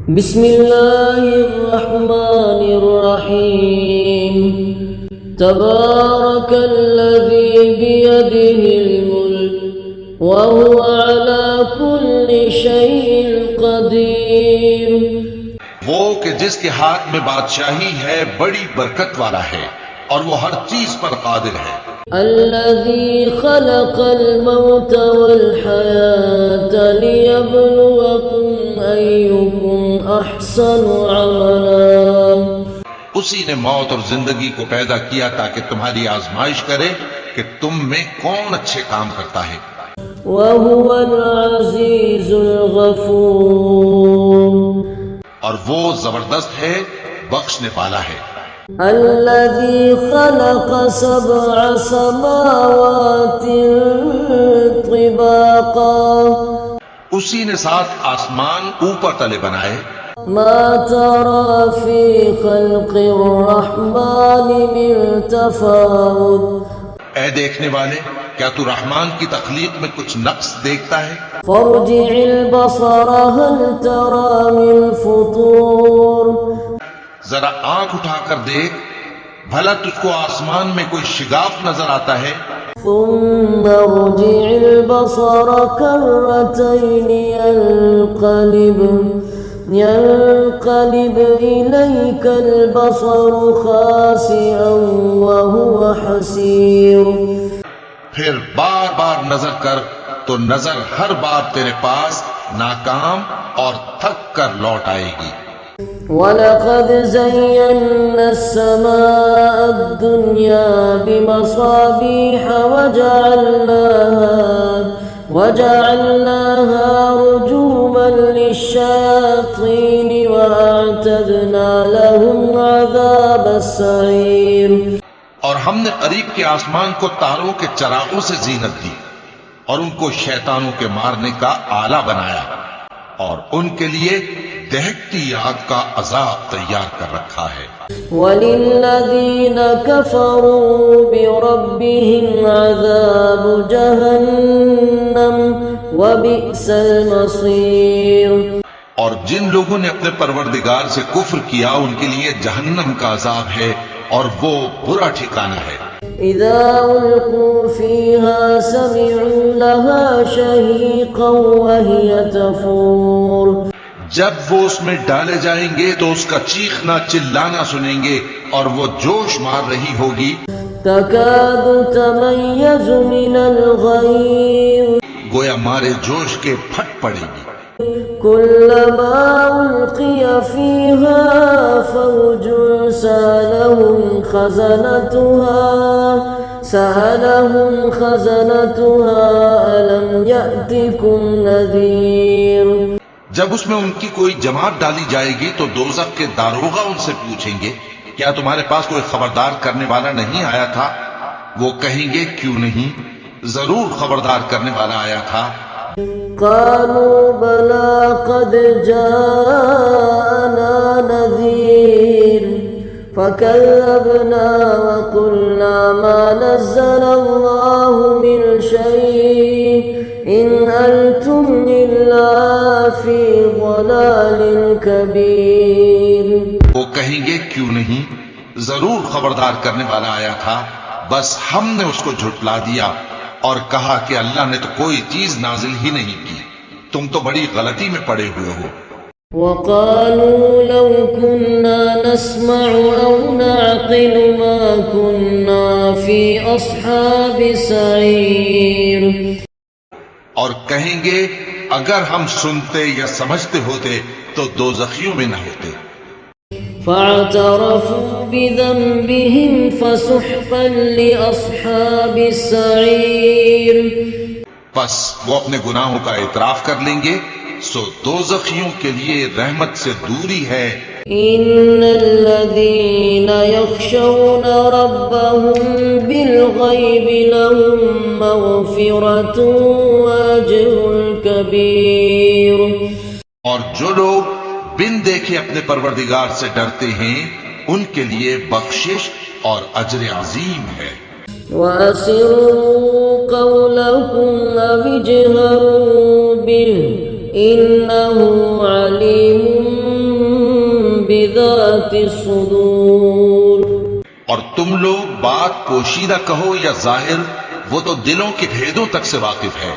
بسم اللہ الرحمن الرحیم تبارک الذی بیدہ الملک وہو علی کل شیء قدیر، وہ کہ جس کے ہاتھ میں بادشاہی ہے بڑی برکت والا ہے اور وہ ہر چیز پر قادر ہے۔ الذی خلق الموت والحیاة لیبلوکم ایکم احسن عملا، اسی نے موت اور زندگی کو پیدا کیا تاکہ تمہاری آزمائش کرے کہ تم میں کون اچھے کام کرتا ہے۔ وہو العزیز الغفور، اور وہ زبردست ہے، بخشنے والا ہے۔ الذي خلق سبع سماوات طباقا، اسی نے 7 آسمان اوپر تلے بنائے۔ ما ترى في خلق الرحمن من تفاوت، اے دیکھنے والے، کیا تو رحمان کی تخلیق میں کچھ نقص دیکھتا ہے؟ فارجع البصر هل ترى من فطور، ذرا آنکھ اٹھا کر دیکھ، بھلا تجھ کو آسمان میں کوئی شگاف نظر آتا ہے؟ ثم ارجع البصر كرتين ينقلب إليك البصر خاسئا وهو حسير، پھر بار بار نظر کر تو نظر ہر بار تیرے پاس ناکام اور تھک کر لوٹ آئے گی۔ وَلَقَدْ زَيَّنَّا السَّمَاءَ الدُّنْيَا بِمَصَابِيحَ وَجَعَلْنَاهَا رُجُومًا لِلشَّيَاطِينِ وَأَعْتَدْنَا لَهُمْ عَذَابَ السَّعِيرِ، اور ہم نے قریب کے آسمان کو تاروں کے چراغوں سے زینت دی اور ان کو شیطانوں کے مارنے کا آلہ بنایا، اور ان کے لیے دہکتی آگ کا عذاب تیار کر رکھا ہے۔ وَلِلَّذِينَ كَفَرُوا بِرَبِّهِمْ عَذَابُ جَهَنَّمَ وَبِئْسَ الْمَصِيرُ، اور جن لوگوں نے اپنے پروردگار سے کفر کیا ان کے لیے جہنم کا عذاب ہے اور وہ برا ٹھکانہ ہے۔ اذا القوا فيها سمعوا لها شهيقا وهي تفور، جب وہ اس میں ڈالے جائیں گے تو اس کا چیخنا چلانا سنیں گے اور وہ جوش مار رہی ہوگی۔ تكاد تميز من الغيظ، گویا مارے جوش کے پھٹ پڑے گی۔ كلما ألقي فيها فوج سألهم خزنتها ألم يأتكم نذير، جب اس میں ان کی کوئی جماعت ڈالی جائے گی تو دوزخ کے داروغہ ان سے پوچھیں گے کیا تمہارے پاس کوئی خبردار کرنے والا نہیں آیا تھا؟ وہ کہیں گے کیوں نہیں، ضرور خبردار کرنے والا آیا تھا۔ قالوا بلى قد جاءنا نذير فكذبنا وقلنا ما نزل الله من شيء إن أنتم إلا في ضلال كبير، وہ کہیں گے کیوں نہیں، ضرور خبردار کرنے والا آیا تھا، بس ہم نے اس کو جھٹلا دیا اور کہا کہ اللہ نے تو کوئی چیز نازل ہی نہیں کی، تم تو بڑی غلطی میں پڑے ہوئے ہو۔ وقالوا لو كنا نسمع أو نعقل ما كنا في أصحاب السعير، اور کہیں گے اگر ہم سنتے یا سمجھتے ہوتے تو دوزخیوں میں نہ ہوتے۔ فاعترفوا بذنبهم فسحقا لأصحاب السعير، بس وہ اپنے گناہوں کا اعتراف کر لیں گے، سو دوزخیوں کے لیے رحمت سے دوری ہے۔ ان الذين يخشون ربهم بالغيب لهم مغفرة واجر كبير، اور جو لوگ بن دیکھے اپنے پروردگار سے ڈرتے ہیں ان کے لیے بخشش اور اجر عظیم ہے۔ وَأَسِرُّوا قَوْلَكُمْ أَوِ اجْهَرُوا بِهِ إِنَّهُ عَلِيمٌ بذات الصدور اور تم لوگ بات پوشیدہ کہو یا ظاہر، وہ تو دلوں کے بھیدوں تک سے واقف ہے۔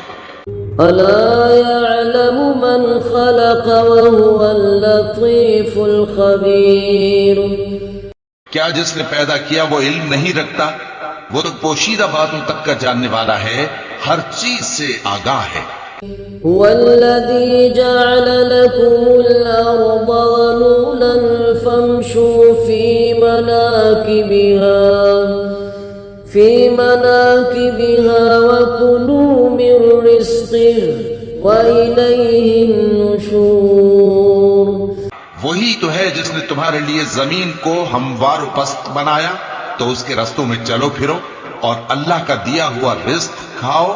ألا يعلم من خلق وهو اللطيف الخبير کیا جس نے پیدا کیا وہ علم نہیں رکھتا؟ وہ تو پوشیدہ باتوں تک کا جاننے والا ہے، ہر چیز سے آگاہ ہے۔ هو الذي جعل لكم الأرض ذلولا فامشوا في مناكبها وكلوا من رزقه وإليه النشور وہی تو ہے جس نے تمہارے لیے زمین کو ہموار و پست بنایا، تو اس کے رستوں میں چلو پھرو، اور اللہ کا دیا ہوا رزق کھاؤ،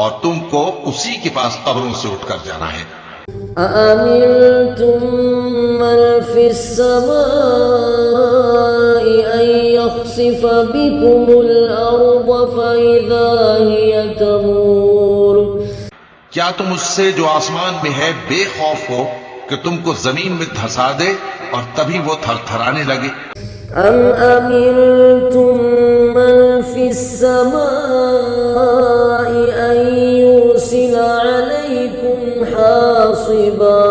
اور تم کو اسی کے پاس قبروں سے اٹھ کر جانا ہے۔ أأمنتم من في السماء أن يخسف بكم الأرض فإذا هي تمور کیا تم اس سے جو آسمان میں ہے بے خوف ہو کہ تم کو زمین میں دھسا دے اور تبھی وہ تھر تھرانے لگے؟ أم أمنتم من في السماء أن يرسل عليكم حاصبا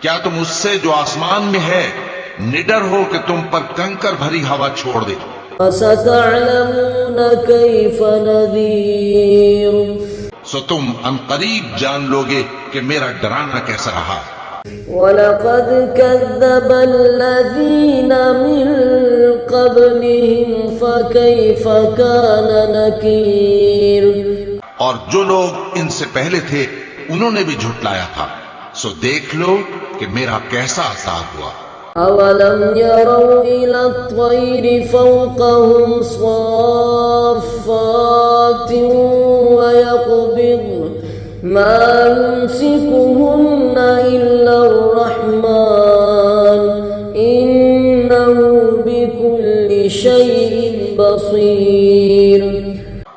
کیا تم اس سے جو آسمان میں ہے نڈر ہو کہ تم پر کنکر بھری ہوا چھوڑ دے؟ فستعلمون كيف نذير سو تم ان قریب جان لوگے کہ میرا ڈرانا کیسا رہا۔ وَلَقَدْ كَذَّبَ الَّذِينَ مِن قَبْلِهِمْ فَكَيْفَ كَانَ نَكِيرٌ اور جو لوگ ان سے پہلے تھے انہوں نے بھی جھٹلایا تھا، سو دیکھ لو کہ میرا کیسا عذاب ہوا۔ أَوَلَمْ يَرَوْا إِلَى الطَّيْرِ فَوْقَهُمْ صَافَّاتٍ وَيَقْبِضْنَ مَا يُمْسِكُهُنَّ إِلَّا الرَّحْمَنُ إِنَّهُ بِكُلِّ شَيْءٍ بَصِيرٌ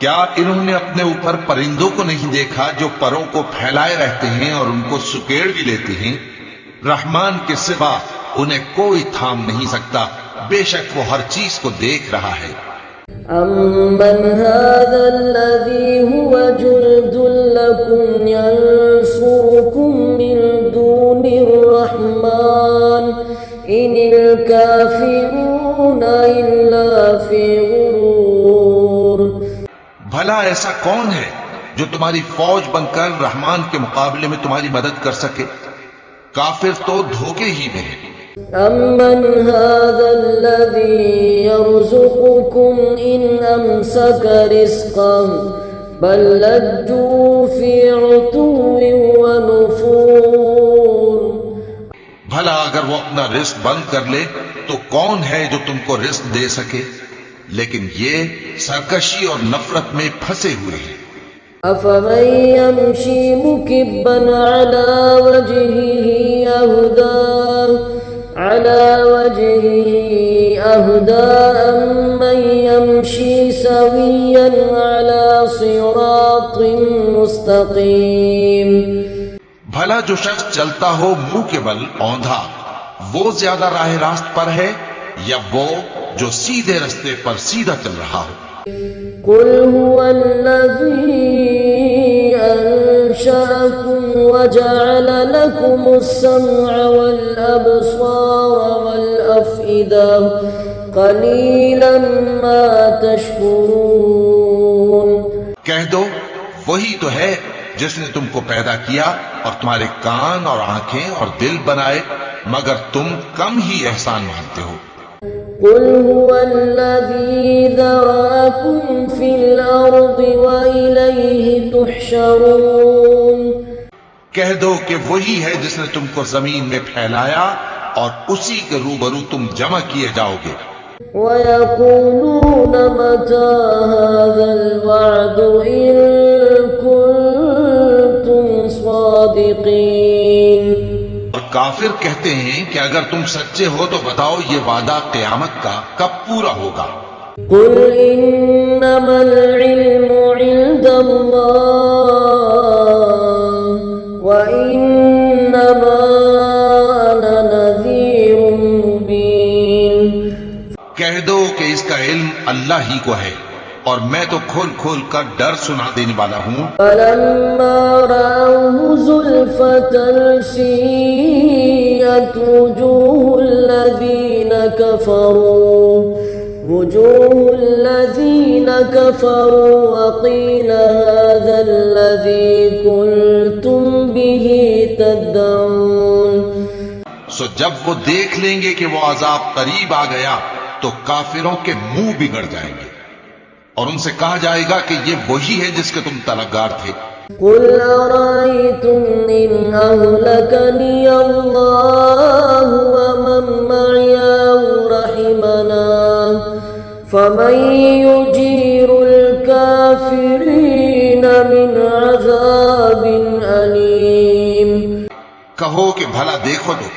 کیا انہوں نے اپنے اوپر پرندوں کو نہیں دیکھا جو پروں کو پھیلائے رہتے ہیں اور ان کو سکیڑ بھی لیتے ہیں؟ رحمان کے سوا انہیں کوئی تھام نہیں سکتا، بے شک وہ ہر چیز کو دیکھ رہا ہے۔ أَمَّنْ هَذَا الَّذِي هُوَ جُندٌ لَكُمْ يَنصُرُكُم مِّن دُونِ الرَّحْمَنِ إِنِ الْكَافِرُونَ إِلَّا فِي غُرُورٍ بھلا ایسا کون ہے جو تمہاری فوج بن کر رحمان کے مقابلے میں تمہاری مدد کر سکے؟ کافر تو دھوکے ہی میں ہیں۔ أَمَّنْ هَذَا الَّذِي يَرْزُقُكُمْ إِنْ أَمْسَكَ رِزْقَهُ بَل لَّجُّوا فِي عُتُوٍّ وَنُفُورٍ بھلا اگر وہ اپنا رزق بند کر لے تو کون ہے جو تم کو رزق دے سکے؟ لیکن یہ سرکشی اور نفرت میں پھنسے ہوئے ہیں۔ أَفَمَن يَمْشِي مُكِبًّا عَلَى وَجْهِهِ أَهْدَىٰ أَمَّن يَمْشِي سَوِيًّا عَلَى صِرَاطٍ مُّسْتَقِيمٍ بھلا جو شخص چلتا ہو منہ کے بل اوندھا، وہ زیادہ راہ راست پر ہے یا وہ جو سیدھے رستے پر سیدھا چل رہا ہو؟ قُلْ هُوَ الَّذِي أَنشَأَكُمْ وَجَعَلَ لَكُمُ السَّمْعَ وَالْأَبْصَارَ وَالْأَفْئِدَةَ قَلِيلًا مَا تَشْكُرُونَ کہہ دو وہی تو ہے جس نے تم کو پیدا کیا اور تمہارے کان اور آنکھیں اور دل بنائے، مگر تم کم ہی احسان مانتے ہو۔ قُلْ هُوَ الَّذِي ذَرَأَكُمْ فِي الْأَرْضِ وَإِلَيْهِ تُحْشَرُونَ کہہ دو کہ وہی ہے جس نے تم کو زمین میں پھیلایا اور اسی کے روبرو تم جمع کیے جاؤ گے۔ وَيَقُولُونَ مَتَىٰ هَٰذَا الْوَعْدُ إِن كُنتُمْ صَادِقِينَ اور کافر کہتے ہیں کہ اگر تم سچے ہو تو بتاؤ یہ وعدہ قیامت کا کب پورا ہوگا؟ قُلْ إِنَّمَا الْعِلْمُ عِندَ اللَّهِ وَإِنَّمَا أَنَا نَذِيرٌ اللہ ہی کو ہے، اور میں تو کھول کھول کر ڈر سنا دینے والا ہوں۔ فلما رأوه زلفة سيئت وجوه الذين كفروا وقيل هذا الذي كنتم به تدعون۔ سو جب وہ دیکھ لیں گے کہ وہ عذاب قریب آ گیا تو کافروں کے منہ بگڑ جائیں گے، اور ان سے کہا جائے گا کہ یہ وہی ہے جس کے تم طلبگار تھے۔ قل أرأيتم إن أهلكني الله ومن معي أو رحمنا فمن يجير الكافرين من عذاب أليم۔ کہو کہ بھلا دیکھو تو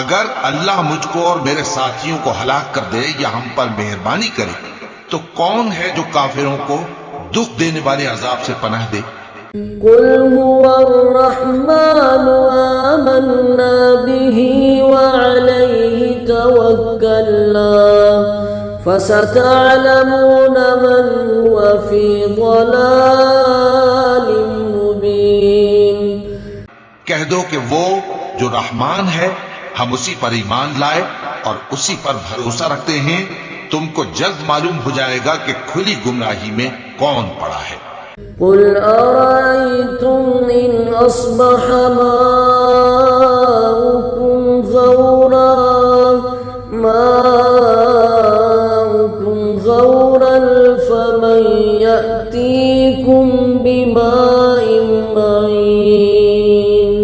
اگر اللہ مجھ کو اور میرے ساتھیوں کو ہلاک کر دے یا ہم پر مہربانی کرے تو کون ہے جو کافروں کو دکھ دینے والے عذاب سے پناہ دے؟ قل هو الرحمن آمنا به وعليه توكلنا فستعلمون من هو في ضلال مبين۔ کہہ دو کہ وہ جو رحمان ہے، ہم اسی پر ایمان لائے اور اسی پر بھروسہ رکھتے ہیں، تم کو جلد معلوم ہو جائے گا کہ کھلی گمراہی میں کون پڑا ہے۔ قل أرأيتم إن أصبح ماؤكم غورا فمن يأتيكم بماء معين۔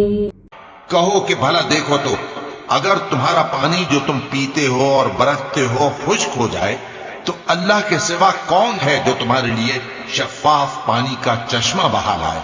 کہو کہ بھلا دیکھو تو اگر تمہارا پانی جو تم پیتے ہو اور برتتے ہو خشک ہو جائے تو اللہ کے سوا کون ہے جو تمہارے لیے شفاف پانی کا چشمہ بہا لائے؟